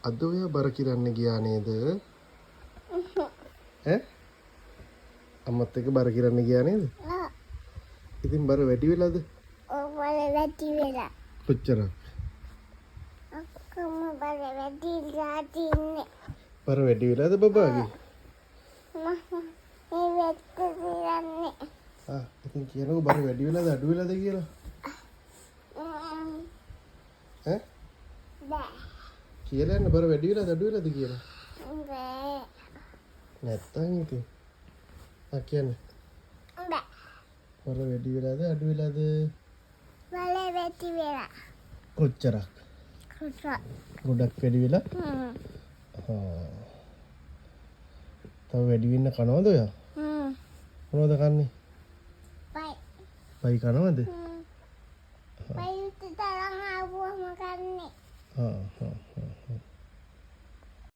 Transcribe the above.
අද ඔයා බර කිරන්න ගියා නේද? ඈ? අම්මත් එක්ක බර කිරන්න ගියා නේද? ඔව්. ඉතින් බර වැඩි වෙලාද? ඔව් බර වැඩි වෙලා. කොච්චරක්? ඔක්කොම බර වැඩිලා තින්නේ. බර වැඩි වෙලාද බබාගේ? මේ වෙත්ත තියන්නේ. ඉතින් කියනකො බර වැඩි වෙලාද අඩු වෙලාද කියලා? ඈ? බෑ. කියලා යන්න බර වැඩි වෙලාද අඩු වෙලාද කියලා? බෑ. නැත්තම් ඉතින් කියන්නේ බෑ. බර වැඩි වෙලාද අඩු වෙලාද? බර වැඩි වෙලා. කොච්චරක්? කොච්චර? ගොඩක් වැඩි වෙලා? තව වැඩි වෙන්න කනවද ඔයා? මොනවද කන්නේ? පයි කනවද? පයි උත් තරම් ආවම කන්නේ.